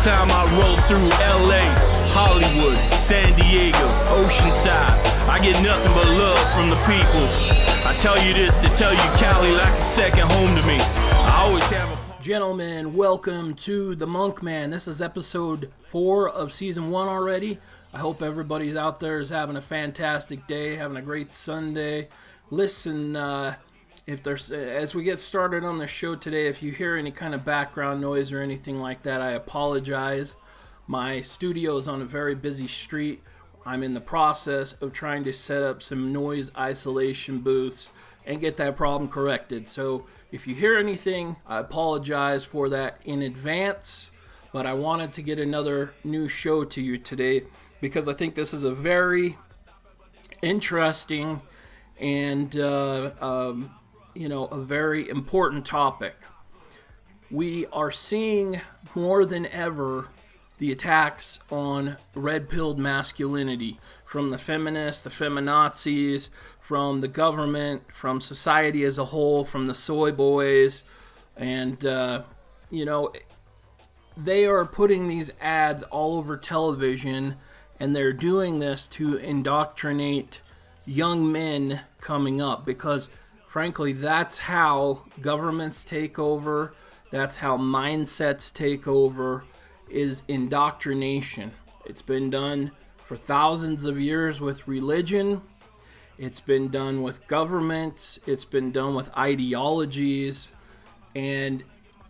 time I roll through LA, Hollywood, San Diego, Oceanside, I get nothing but love from the people. I tell you this to tell you Cali like a second home to me. I always have a... Gentlemen, welcome to the Monkman. This is episode 4 of season 1 already. I hope everybody's out there is having a fantastic day, having a great Sunday. Listen, if there's as we get started on the show today, if you hear any kind of background noise or anything like that, I apologize. My studio is on a very busy street. I'm in the process of trying to set up some noise isolation booths and get that problem corrected. So if you hear anything, I apologize for that in advance, but I wanted to get another new show to you today because I think this is a very interesting and a very important topic. We are seeing more than ever the attacks on red-pilled masculinity from the feminists, the feminazis, from the government, from society as a whole, from the soy boys, and they are putting these ads all over television, and they're doing this to indoctrinate young men coming up, because frankly that's how governments take over, that's how mindsets take over, is indoctrination. It's been done for thousands of years with religion, it's been done with governments, it's been done with ideologies, and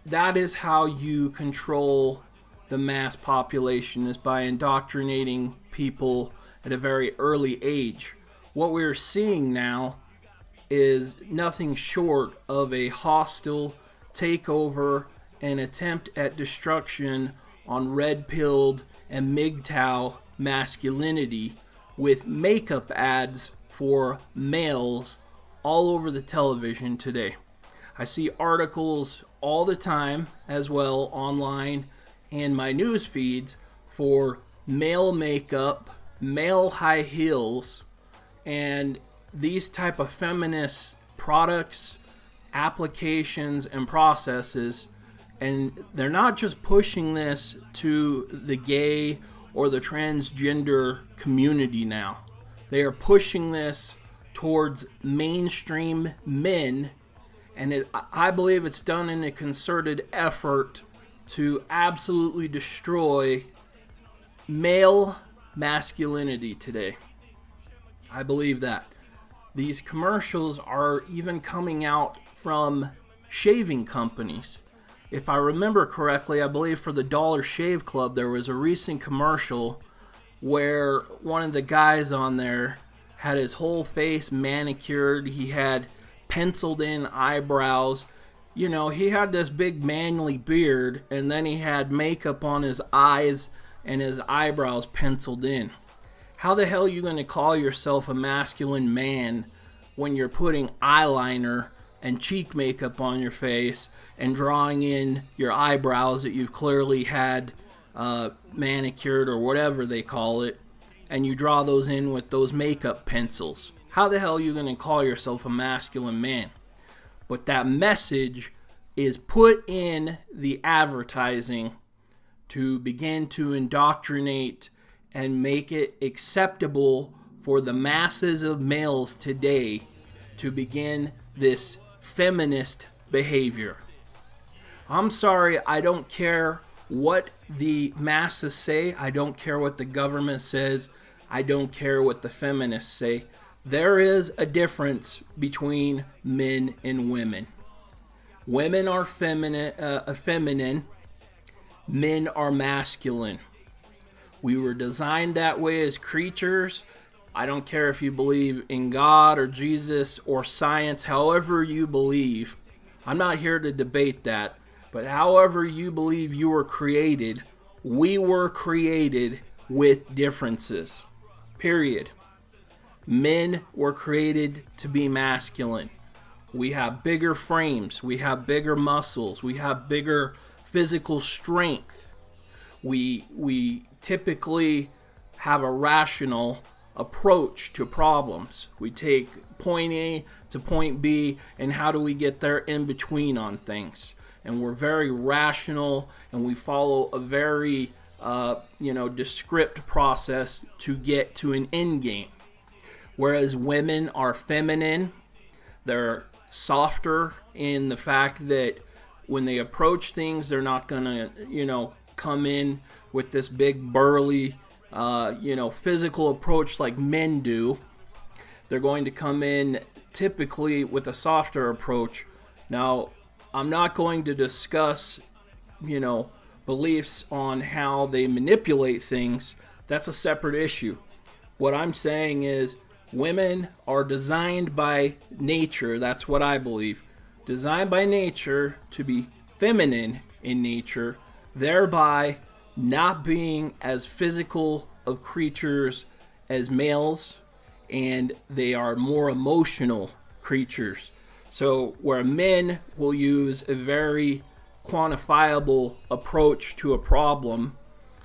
that is how you control the mass population, is by indoctrinating people at a very early age. What we're seeing now is nothing short of a hostile takeover and attempt at destruction on red-pilled and MGTOW masculinity with makeup ads for males all over the television today. I see articles all the time as well online in my news feeds for male makeup, male high heels, and these type of feminist products, applications, and processes. And they're not just pushing this to the gay or the transgender community now. They are pushing this towards mainstream men, and I believe it's done in a concerted effort to absolutely destroy male masculinity today. I believe that. These commercials are even coming out from shaving companies. If I remember correctly, I believe for the Dollar Shave Club, there was a recent commercial where one of the guys on there had his whole face manicured. He had penciled in eyebrows. You know, he had this big manly beard, and then he had makeup on his eyes and his eyebrows penciled in. How the hell are you going to call yourself a masculine man when you're putting eyeliner and cheek makeup on your face and drawing in your eyebrows that you've clearly had manicured or whatever they call it, and you draw those in with those makeup pencils? How the hell are you going to call yourself a masculine man? But that message is put in the advertising to begin to indoctrinate and make it acceptable for the masses of males today to begin this feminist behavior. I'm sorry, I don't care what the masses say. I don't care what the government says. I don't care what the feminists say. There is a difference between men and women. Women are feminine. Men are masculine. We were designed that way as creatures. I don't care if you believe in God or Jesus or science, however you believe. I'm not here to debate that. But however you believe you were created, we were created with differences. Period. Men were created to be masculine. We have bigger frames. We have bigger muscles. We have bigger physical strength. We typically have a rational approach to problems. We take point A to point B, and how do we get there in between on things? and we're very rational, and we follow a very descript process to get to an end game. Whereas women are feminine, they're softer in the fact that when they approach things, they're not gonna come in with this big burly physical approach like men do. They're going to come in typically with a softer approach. Now, I'm not going to discuss beliefs on how they manipulate things. That's a separate issue. What I'm saying is women are designed by nature, that's what I believe, designed by nature to be feminine in nature, thereby not being as physical of creatures as males, and they are more emotional creatures. So where men will use a very quantifiable approach to a problem,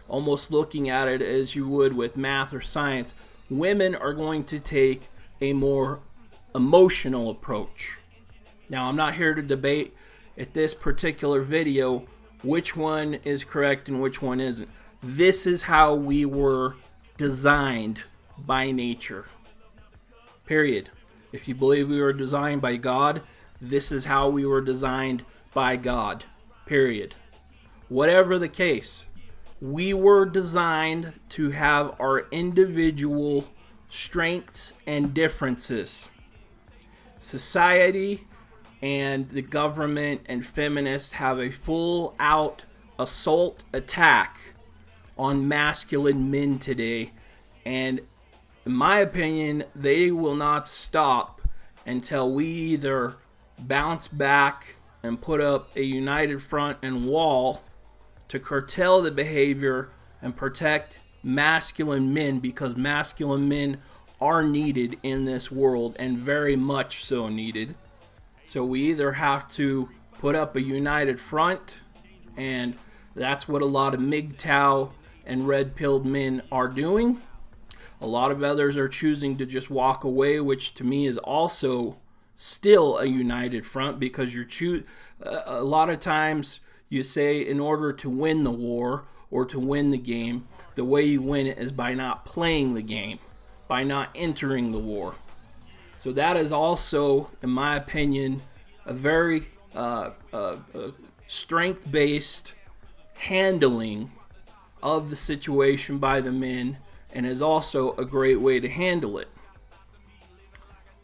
almost looking at it as you would with math or science, women are going to take a more emotional approach. Now, I'm not here to debate at this particular video which one is correct and which one isn't. This is how we were designed by nature. Period. If you believe we were designed by God, this is how we were designed by God. Period. Whatever the case, we were designed to have our individual strengths and differences. Society and the government and feminists have a full-out assault attack on masculine men today, and in my opinion, they will not stop until we either bounce back and put up a united front and wall to curtail the behavior and protect masculine men, because masculine men are needed in this world, and very much so needed. So we either have to put up a united front, and that's what a lot of MGTOW and red-pilled men are doing. A lot of others are choosing to just walk away, which to me is also still a united front, because a lot of times you say in order to win the war or to win the game, the way you win it is by not playing the game, by not entering the war. So that is also, in my opinion, a very strength-based handling of the situation by the men, and is also a great way to handle it.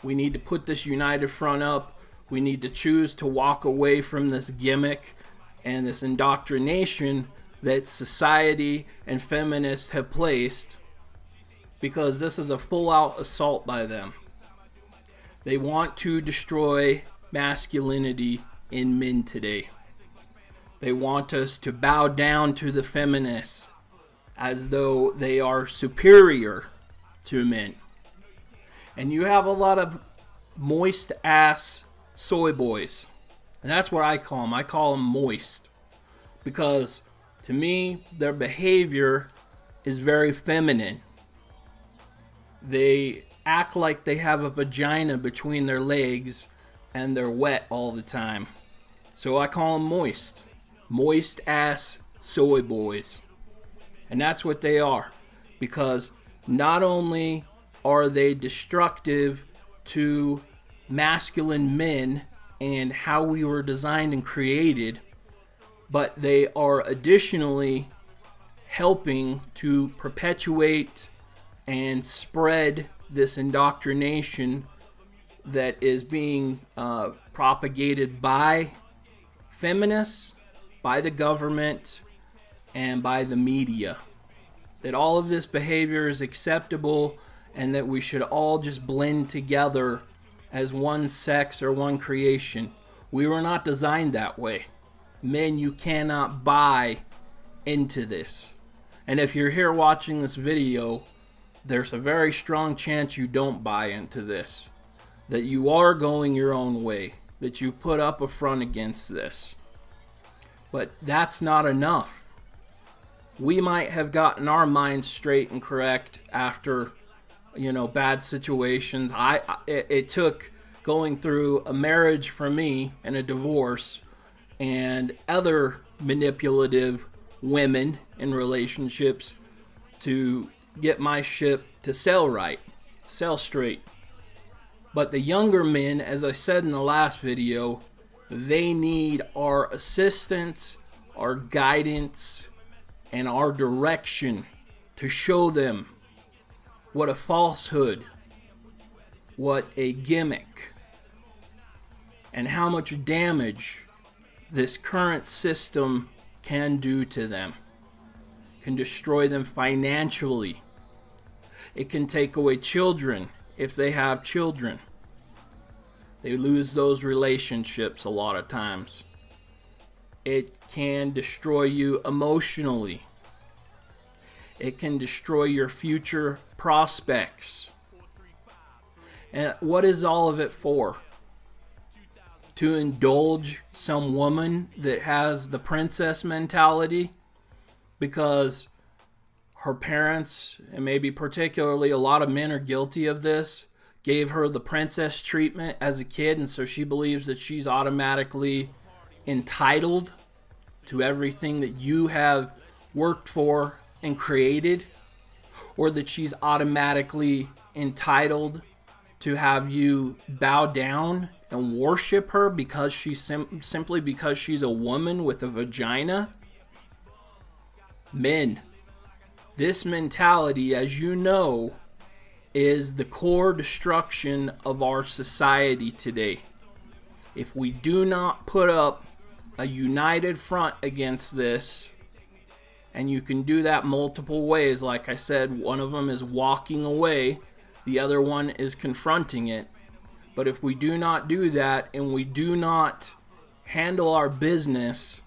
We need to put this united front up. We need to choose to walk away from this gimmick and this indoctrination that society and feminists have placed, because this is a full-out assault by them. They want to destroy masculinity in men today. They want us to bow down to the feminists as though they are superior to men. And you have a lot of moist-ass soy boys. And that's what I call them. I call them moist. Because to me, their behavior is very feminine. They act like they have a vagina between their legs and they're wet all the time. So I call them moist. Moist-ass soy boys. And that's what they are. Because not only are they destructive to masculine men and how we were designed and created, but they are additionally helping to perpetuate and spread this indoctrination that is being propagated by feminists, by the government, and by the media. That all of this behavior is acceptable and that we should all just blend together as one sex or one creation. We were not designed that way. Men, you cannot buy into this. And if you're here watching this video, there's a very strong chance you don't buy into this. That you are going your own way. That you put up a front against this. But that's not enough. We might have gotten our minds straight and correct after, bad situations. It took going through a marriage for me and a divorce and other manipulative women in relationships to get my ship to sell right, sell straight. But the younger men, as I said in the last video, they need our assistance, our guidance, and our direction to show them what a falsehood, what a gimmick, and how much damage this current system can do to them. It can destroy them financially. It can take away children if they have children. They lose those relationships a lot of times. It can destroy you emotionally. It can destroy your future prospects. And what is all of it for? To indulge some woman that has the princess mentality because her parents, and maybe particularly a lot of men are guilty of this, gave her the princess treatment as a kid, and so she believes that she's automatically entitled to everything that you have worked for and created, or that she's automatically entitled to have you bow down and worship her because she's simply because she's a woman with a vagina. Men, this mentality, as you know, is the core destruction of our society today. If we do not put up a united front against this, and you can do that multiple ways, like I said, one of them is walking away, the other one is confronting it. But if we do not do that, and we do not handle our business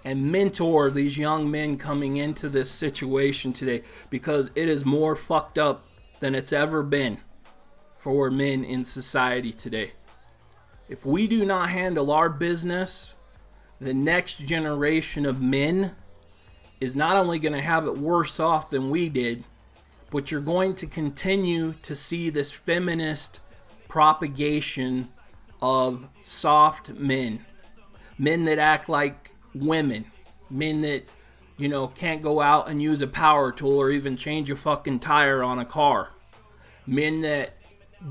and mentor these young men coming into this situation today, because it is more fucked up than it's ever been for men in society today. If we do not handle our business, the next generation of men is not only going to have it worse off than we did, but you're going to continue to see this feminist propagation of soft men. Men that act like women. Men that, can't go out and use a power tool or even change a fucking tire on a car. Men that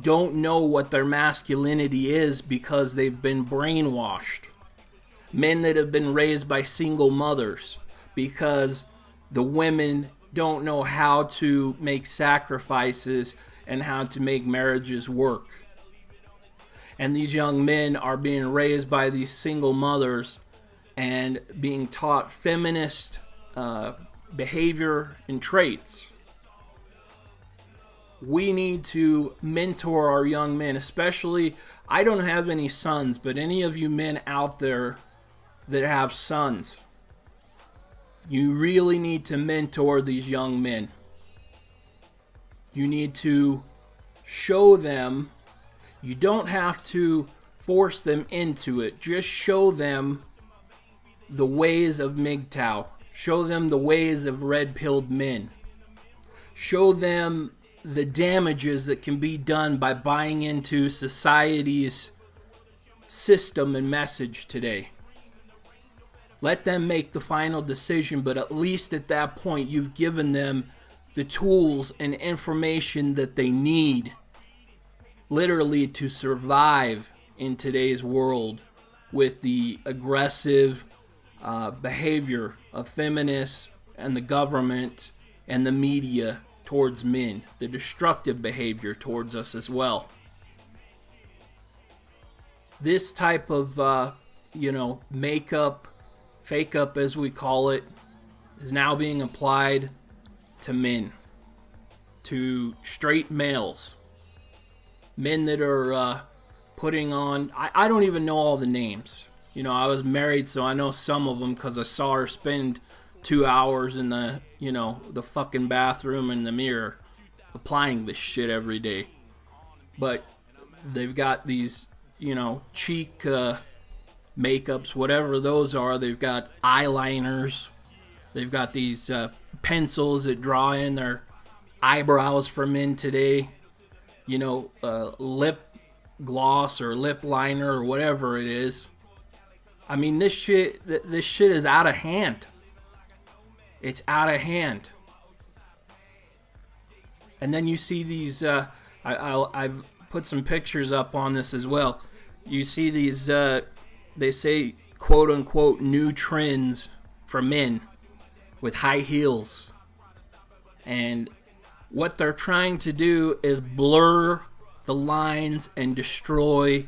don't know what their masculinity is because they've been brainwashed. Men that have been raised by single mothers because the women don't know how to make sacrifices and how to make marriages work. And these young men are being raised by these single mothers and being taught feminist behavior and traits. We need to mentor our young men, especially, I don't have any sons, but any of you men out there that have sons, you really need to mentor these young men. You need to show them. You don't have to force them into it. Just show them the ways of MGTOW. Show them the ways of red-pilled men. Show them the damages that can be done by buying into society's system and message today. Let them make the final decision, but at least at that point you've given them the tools and information that they need literally to survive in today's world with the aggressive behavior of feminists and the government and the media towards men, the destructive behavior towards us as well. This type of makeup, fake up as we call it, is now being applied to men, to straight males, men that are putting on, I don't even know all the names. I was married, so I know some of them because I saw her spend 2 hours in the fucking bathroom in the mirror applying this shit every day. But they've got these, cheek makeups, whatever those are. They've got eyeliners. They've got these pencils that draw in their eyebrows for men today. Lip gloss or lip liner or whatever it is. I mean, this shit is out of hand. It's out of hand. And then you see these, I've put some pictures up on this as well. You see these, they say, quote unquote, new trends for men with high heels. And what they're trying to do is blur the lines and destroy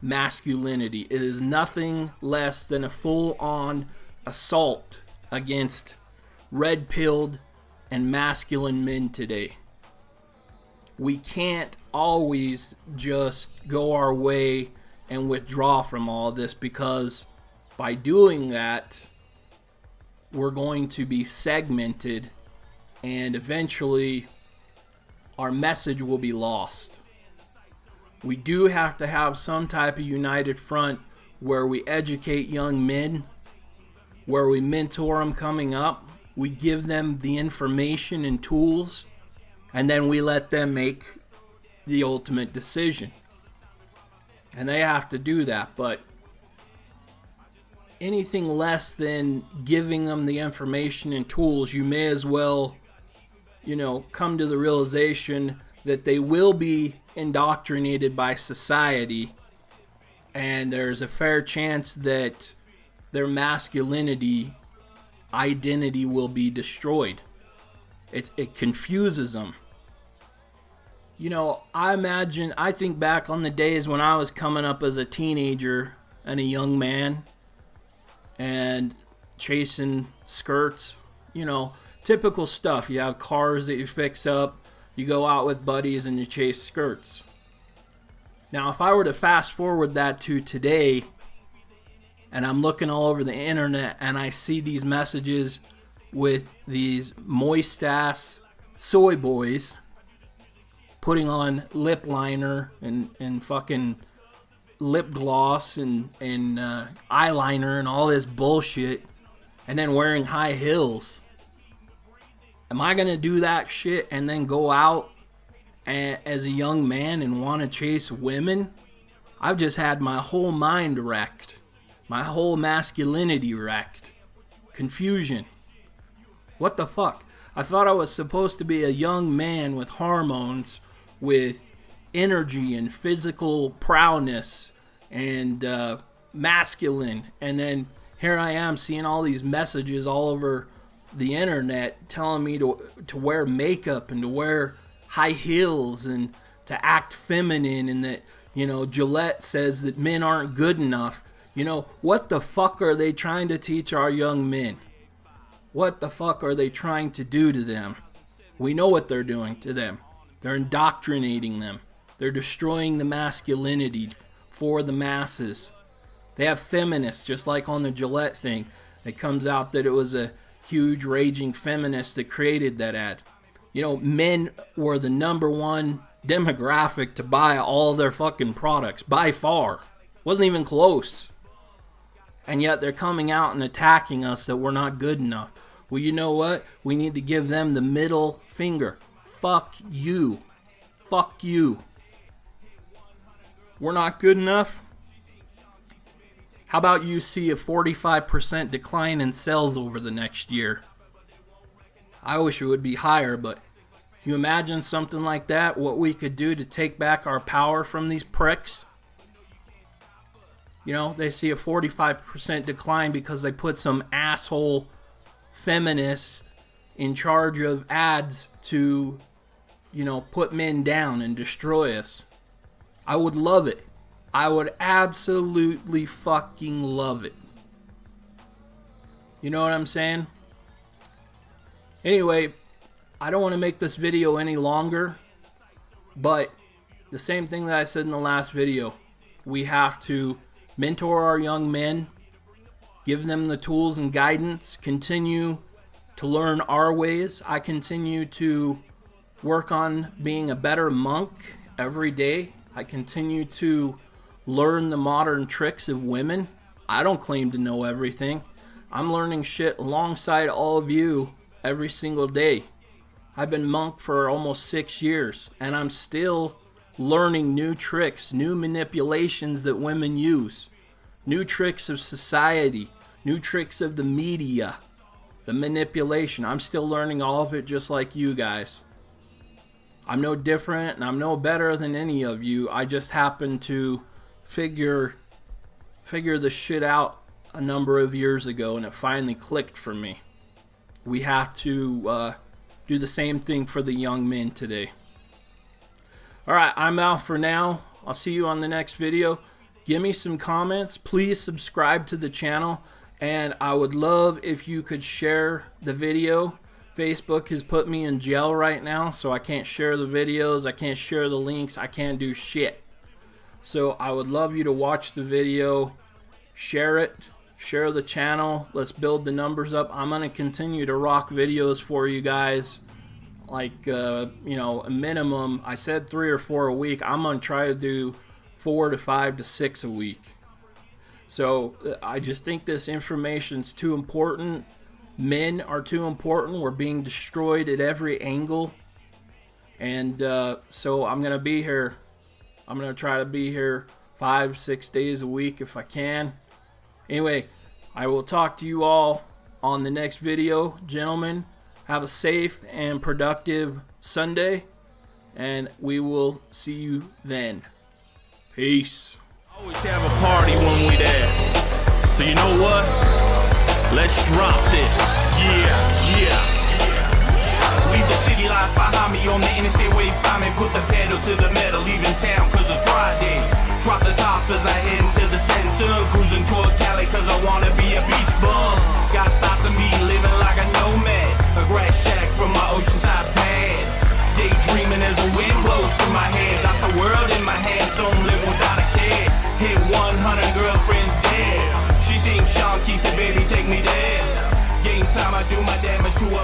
masculinity. It is nothing less than a full-on assault against red-pilled and masculine men today. We can't always just go our way and withdraw from all this, because by doing that, we're going to be segmented, and eventually our message will be lost. We do have to have some type of united front where we educate young men, where we mentor them coming up, we give them the information and tools, and then we let them make the ultimate decision. And they have to do that, but anything less than giving them the information and tools, you may as well, come to the realization that they will be indoctrinated by society, and there's a fair chance that their masculinity identity will be destroyed. It confuses them. I think back on the days when I was coming up as a teenager and a young man and chasing skirts, typical stuff. You have cars that you fix up, you go out with buddies and you chase skirts. Now, if I were to fast forward that to today, and I'm looking all over the internet and I see these messages with these moist ass soy boys putting on lip liner and fucking lip gloss and eyeliner and all this bullshit, and then wearing high heels. Am I gonna do that shit and then go out as a young man and want to chase women? I've just had my whole mind wrecked, my whole masculinity wrecked. Confusion. What the fuck? I thought I was supposed to be a young man with hormones, with energy and physical prowess and masculine, and then here I am seeing all these messages all over the internet telling me to wear makeup and to wear high heels and to act feminine, and that Gillette says that men aren't good enough. What the fuck are they trying to teach our young men? What the fuck are they trying to do to them? We know what they're doing to them. They're indoctrinating them. They're destroying the masculinity for the masses. They have feminists, just like on the Gillette thing. It comes out that it was a huge raging feminist that created that ad. Men were the number one demographic to buy all their fucking products, by far. Wasn't even close. And yet they're coming out and attacking us that we're not good enough. Well, you know what? We need to give them the middle finger. Fuck you. Fuck you. We're not good enough? How about you see a 45% decline in sales over the next year? I wish it would be higher, but can you imagine something like that? What we could do to take back our power from these pricks? They see a 45% decline because they put some asshole feminist in charge of ads to, put men down and destroy us. I would love it. I would absolutely fucking love it. You know what I'm saying? Anyway, I don't want to make this video any longer, but the same thing that I said in the last video. We have to mentor our young men, give them the tools and guidance, continue to learn our ways. I continue to work on being a better monk every day. I continue to learn the modern tricks of women. I don't claim to know everything. I'm learning shit alongside all of you every single day. I've been monk for almost 6 years, and I'm still learning new tricks, new manipulations that women use, new tricks of society, new tricks of the media, the manipulation. I'm still learning all of it just like you guys. I'm no different and I'm no better than any of you. I just happen to figure the shit out a number of years ago, and it finally clicked for me. We have to do the same thing for the young men today. Alright, I'm out for now. I'll see you on the next video. Give me some comments. Please subscribe to the channel. And I would love if you could share the video. Facebook has put me in jail right now, so I can't share the videos. I can't share the links. I can't do shit. So I would love you to watch the video. Share it. Share the channel. Let's build the numbers up. I'm going to continue to rock videos for you guys. Like, you know, a minimum, I said 3 or 4 a week. I'm going to try to do 4 to 5 to 6 a week. So I just think this information's too important. Men are too important. We're being destroyed at every angle. And so I'm going to be here. I'm going to try to be here 5-6 days a week if I can. Anyway, I will talk to you all on the next video. Gentlemen, have a safe and productive Sunday, and we will see you then. Peace. Always have a party when we there. So you know what? Let's drop this. Yeah. Leave the city life behind me on the interstate way. Find me, put the pedal to the metal, leaving town cause it's Friday. Drop the top as I head into the center, cruising toward Cali cause I wanna be a beach bum. Got thoughts of me living like a nomad, a grass shack from my oceanside pad. Daydreaming as the wind blows through my head. Got the world in my hands, so I'm living without a care. Hit 100 girlfriends dead. She sings Sean Key, said baby take me there. Game time I do my damage to a